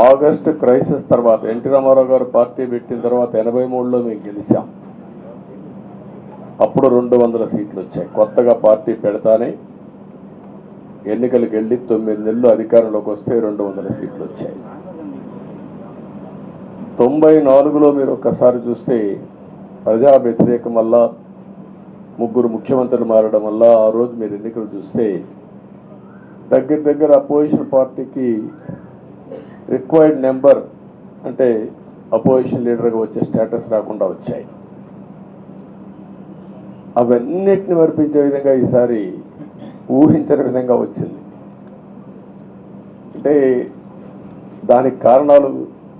August crisis తర్వాత NT Ramarao గారు party పెట్టిన తర్వాత 83లో మేము గెలిచాం. అప్పుడు 200 సీట్లు వచ్చాయి. కొత్తగా పార్టీ పెడతానే ఎన్నికలకు వెళ్ళి 9 నెలలు అధికారంలోకి వస్తే 200 సీట్లు వచ్చాయి. 94లో మీరు ఒక్కసారి చూస్తే ప్రజా వ్యతిరేకం వల్ల 3 ముఖ్యమంత్రులు మారడం వల్ల ఆ రోజు మీరు ఎన్నికలు చూస్తే దగ్గర అపోజిషన్ పార్టీకి రిక్వైర్డ్ నెంబర్ అంటే అపోజిషన్ లీడర్గా వచ్చే స్టేటస్ రాకుండా వచ్చాయి. అవన్నిటిని వర్పించే విధంగా ఈసారి ఊహించని విధంగా వచ్చింది. అంటే దానికి కారణాలు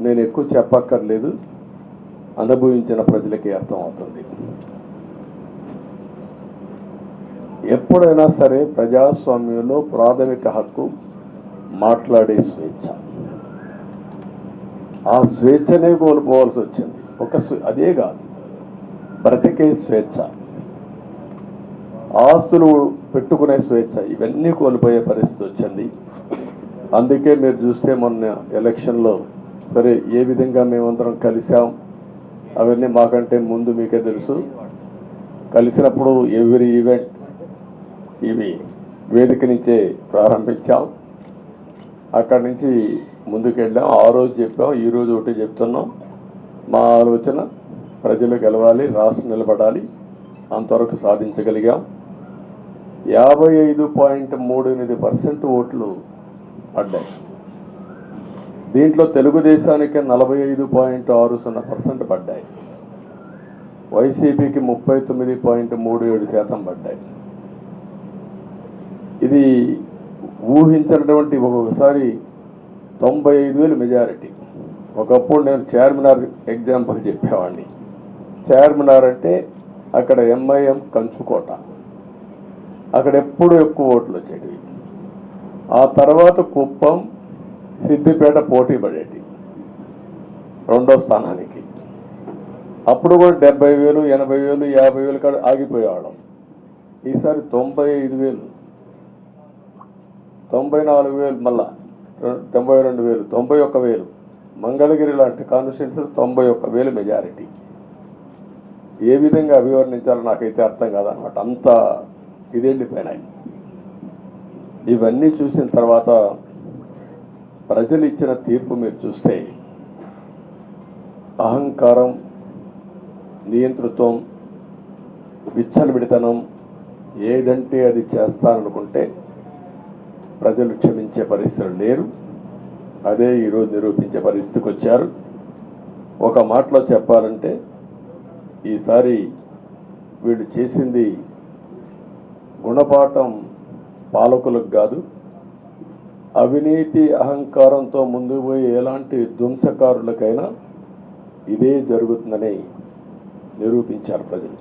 నేను ఎక్కువ చెప్పక్కర్లేదు, అనుభవించిన ప్రజలకి అర్థమవుతుంది. ఎప్పుడైనా సరే ప్రజాస్వామ్యంలో ప్రాథమిక హక్కు మాట్లాడే స్వేచ్ఛ. ఆ స్వేచ్ఛనే కోల్పోవాల్సి వచ్చింది. అదే కాదు, బ్రతికే స్వేచ్ఛ, ఆస్తులు పెట్టుకునే స్వేచ్ఛ, ఇవన్నీ కోల్పోయే పరిస్థితి వచ్చింది. అందుకే మీరు చూస్తే మొన్న ఎలక్షన్లో సరే ఏ విధంగా మేమందరం కలిసాం అవన్నీ మాకంటే ముందు మీకే తెలుసు. కలిసినప్పుడు ఎవ్రీ ఈవెంట్ ఇవి వేదిక నుంచే ప్రారంభించాం. అక్కడి నుంచి ముందుకెళ్ళాం. ఆ రోజు చెప్పాం, ఈరోజు ఒకటి చెప్తున్నాం. మా ఆలోచన ప్రజలు గెలవాలి, రాష్ట్రం నిలబడాలి, అంతవరకు సాధించగలిగాం. 55.38% ఓట్లు పడ్డాయి. దీంట్లో తెలుగుదేశానికి 45.60% పడ్డాయి. వైసీపీకి 39.37% పడ్డాయి. ఇది ఊహించినటువంటి ఒక్కొక్కసారి 95,000 మెజారిటీ. ఒకప్పుడు నేను చార్మినార్ ఎగ్జాంపుల్ చెప్పేవాడిని. చార్మినార్ అంటే అక్కడ ఎంఐఎం కంచుకోట, అక్కడ ఎప్పుడు ఎక్కువ ఓట్లు వచ్చేటివి. ఆ తర్వాత కుప్పం, సిద్దిపేట పోటీ పడేటి రెండో స్థానానికి. అప్పుడు కూడా 70,000, 80,000, 50,000 కాడ ఆగిపోయేవాళ్ళం. ఈసారి 95,000, 94,000, మళ్ళా 92,000, 91,000. మంగళగిరి లాంటి కాన్స్టిట్యున్సీలు 91,000 మెజారిటీ. ఏ విధంగా అభివర్ణించాలో నాకైతే అర్థం కాదనమాట. అంత ఇదేండిపోయినాయి. ఇవన్నీ చూసిన తర్వాత ప్రజలు ఇచ్చిన తీర్పు మీరు చూస్తే అహంకారం, నియంతృత్వం, విచ్చలవిడితనం, ఏదంటే అది చేస్తాననుకుంటే ప్రజలు క్షమించే పరిస్థితులు లేరు. అదే ఈరోజు నిరూపించే పరిస్థితికి వచ్చారు. ఒక మాటలో చెప్పాలంటే ఈసారి వీళ్ళు చేసింది గుణపాఠం పాలకులకు కాదు, అవినీతి అహంకారంతో ముందుకు పోయి ఎలాంటి ధ్వంసకారులకైనా ఇదే జరుగుతుందని నిరూపించారు ప్రజలు.